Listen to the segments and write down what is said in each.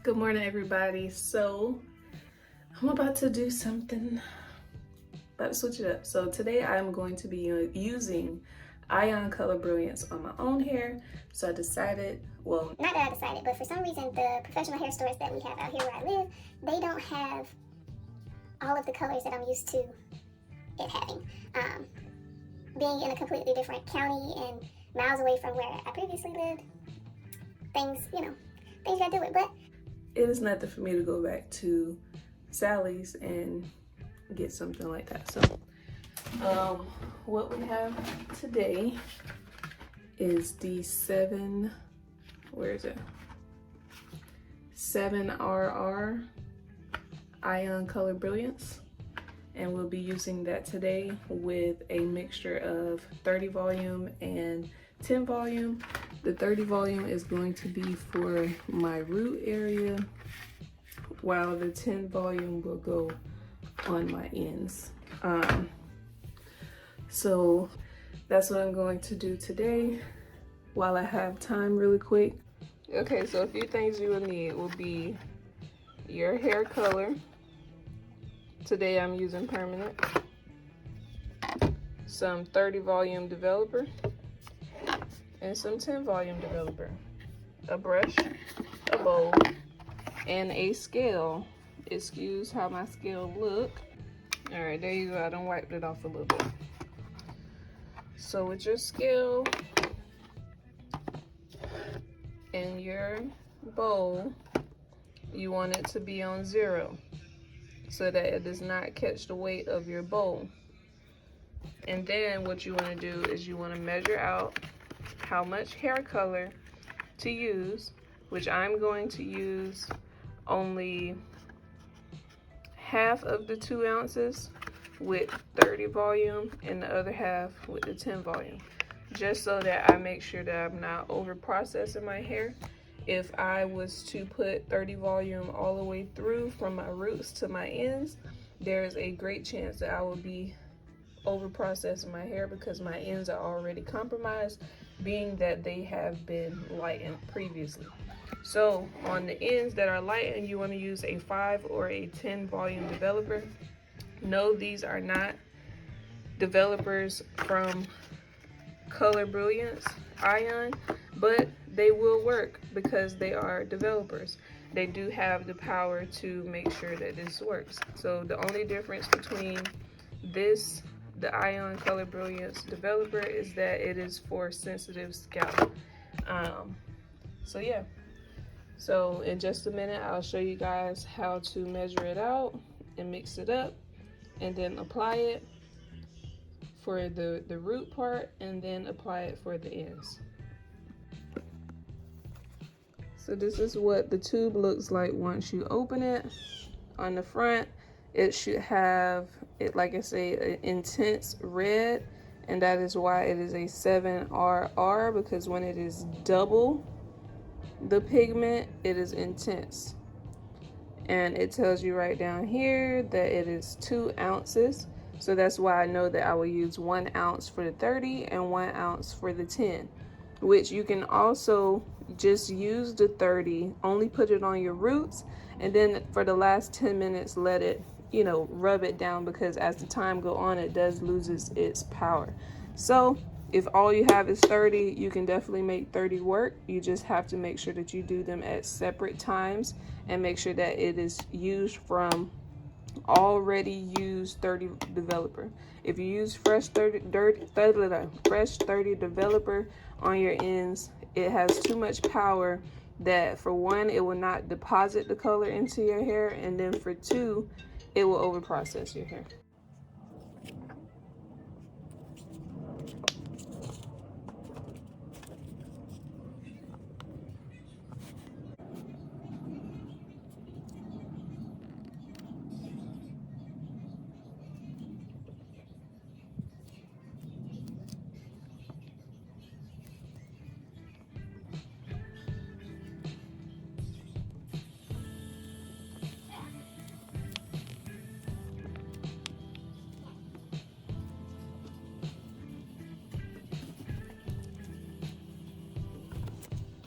Good morning, everybody. So I'm about to do something, about to switch it up. So today I'm going to be using Ion Color Brilliance on my own hair. So I decided, well, not that I decided, but for some reason the professional hair stores that we have out here where I live, they don't have all of the colors that I'm used to it having. Being in a completely different county and miles away from where I previously lived, things gotta do it. But it is nothing for me to go back to Sally's and get something like that. So what we have today is the 7RR Ion Color Brilliance, and we'll be using that today with a mixture of 30 volume and 10 volume. The 30 volume is going to be for my root area, while the 10 volume will go on my ends. So that's what I'm going to do today while I have time really quick. Okay, so a few things you will need will be your hair color. Today I'm using permanent. Some 30 volume developer and some 10 volume developer. A brush, a bowl, and a scale. Excuse how my scale look. All right, there you go. I done wiped it off a little bit. So with your scale and your bowl, you want it to be on 0 so that it does not catch the weight of your bowl. And then what you want to do is you want to measure out how much hair color to use, which I'm going to use only half of the 2 ounces with 30 volume and the other half with the 10 volume, just so that I make sure that I'm not over processing my hair. If I was to put 30 volume all the way through from my roots to my ends, there is a great chance that I will be over processing my hair because my ends are already compromised, being that they have been lightened previously. So on the ends that are lightened, you want to use a 5 or a 10 volume developer. No, these are not developers from Color Brilliance Ion, but they will work because they are developers. They do have the power to make sure that this works. So the only difference between this, the Ion Color Brilliance developer, is that it is for sensitive scalp. So yeah. So in just a minute, I'll show you guys how to measure it out and mix it up and then apply it for the root part and then apply it for the ends. So this is what the tube looks like once you open it. On the front, it should have, it, like I say, an intense red, and that is why it is a 7RR, because when it is double the pigment, it is intense. And it tells you right down here that it is 2 ounces. So that's why I know that I will use 1 ounce for the 30 and 1 ounce for the 10, which you can also just use the 30, only put it on your roots, and then for the last 10 minutes, let it, rub it down, because as the time go on, it does loses its power. So if all you have is 30, you can definitely make 30 work. You just have to make sure that you do them at separate times and make sure that it is used from already used 30 developer. If you use fresh 30 developer on your ends, it has too much power that, for one, it will not deposit the color into your hair, and then for 2, it will over process your hair.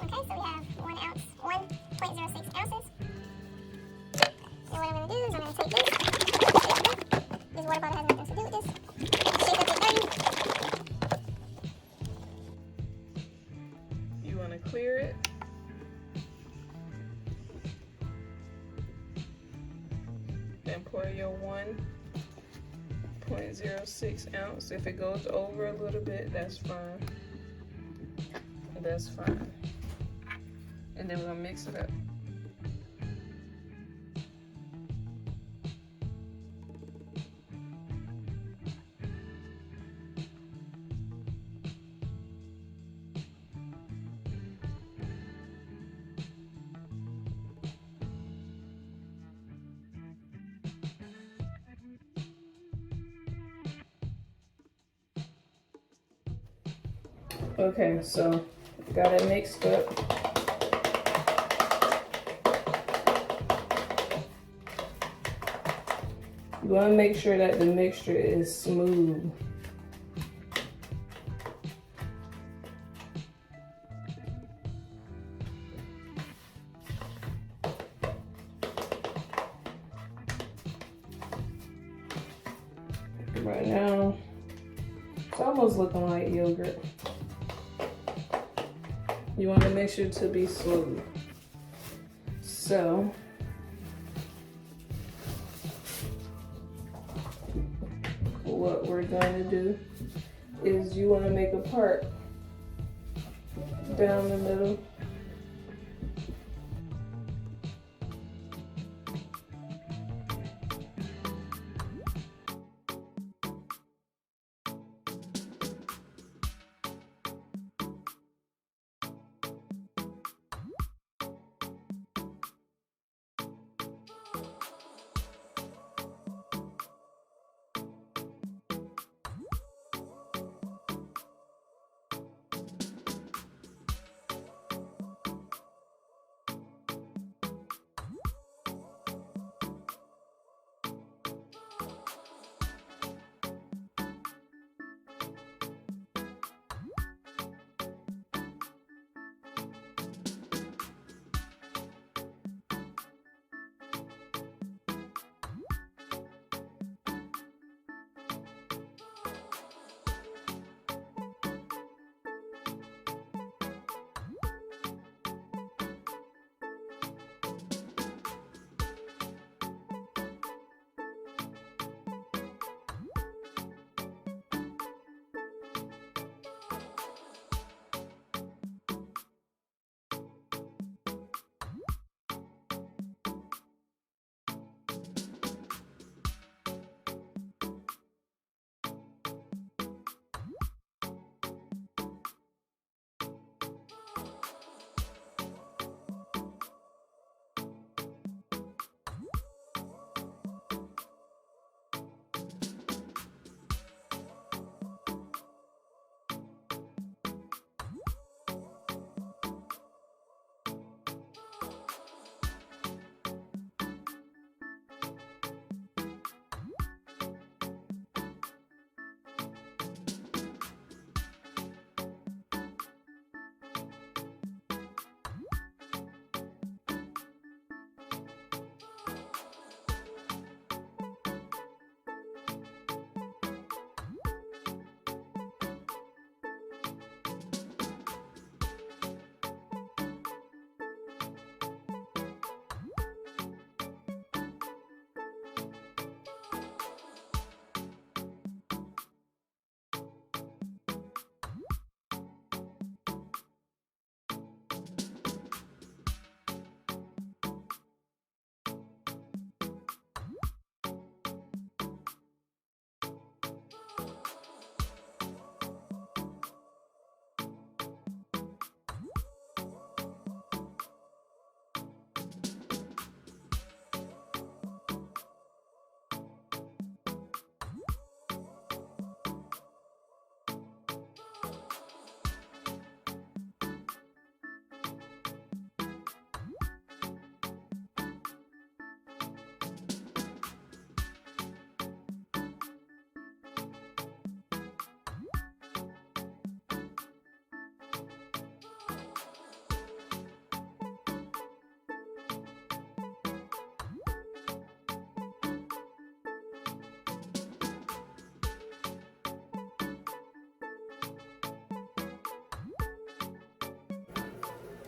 okay, so we have 1 ounce, 1.06 ounces. what I'm going to do is I'm going to take this water bottle has nothing to do with this. Shake up this 30. You want to clear it. And pour your 1.06 ounce. If it goes over a little bit, that's fine. That's fine. And then we're gonna mix it up. Okay, so got it mixed up. You want to make sure that the mixture is smooth. Right now, it's almost looking like yogurt. You want the mixture to be smooth. So, what we're going to do is you want to make a part down the middle.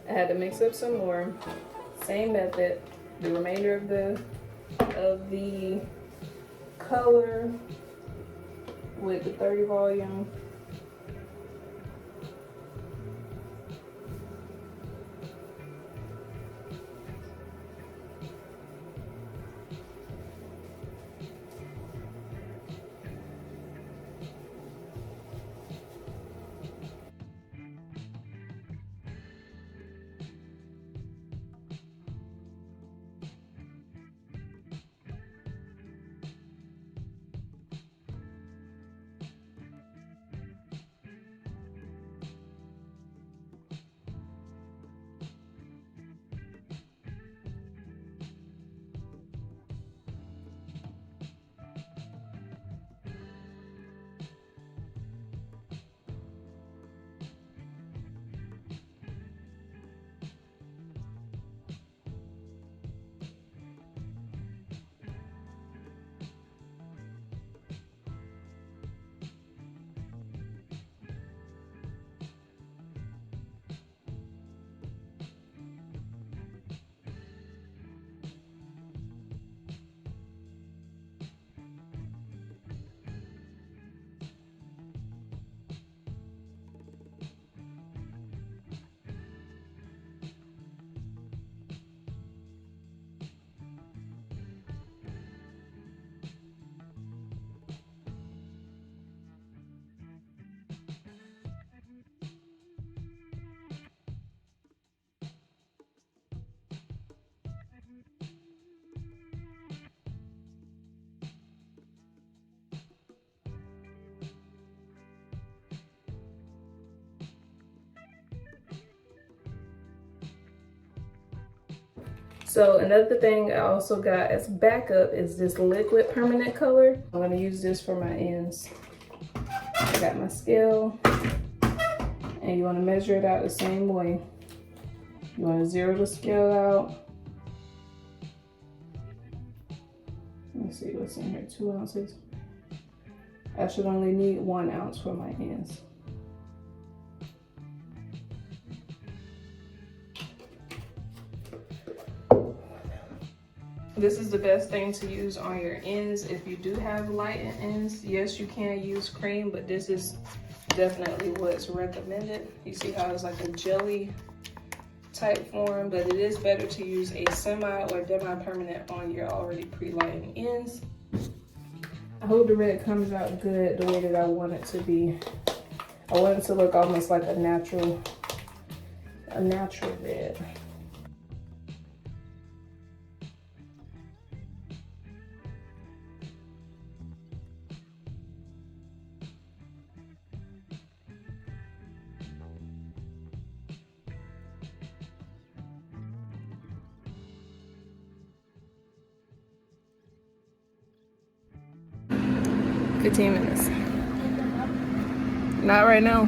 I had to mix up some more. Same method. The remainder of the color with the 30 volume. So another thing I also got as backup is this liquid permanent color. I'm gonna use this for my ends. I got my scale, and you wanna measure it out the same way. You wanna zero the scale out. Let me see what's in here, 2 ounces. I should only need 1 ounce for my ends. This is the best thing to use on your ends. If you do have light ends, yes, you can use cream, but this is definitely what's recommended. You see how it's like a jelly type form, but it is better to use a semi or demi-permanent on your already pre-lighting ends. I hope the red comes out good the way that I want it to be. I want it to look almost like a natural red. $15 minutes. Not right now.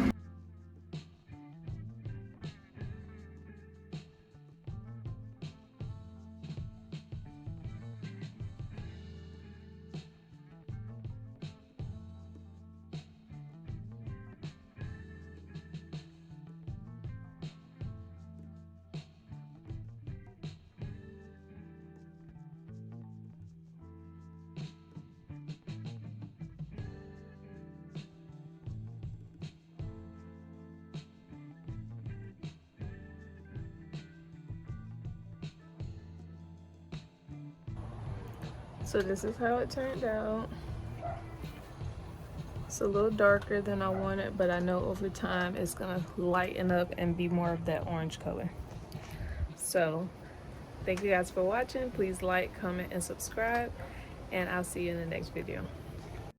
So this is how it turned out. It's a little darker than I wanted, but I know over time it's gonna lighten up and be more of that orange color. So thank you guys for watching. Please like, comment, and subscribe, and I'll see you in the next video.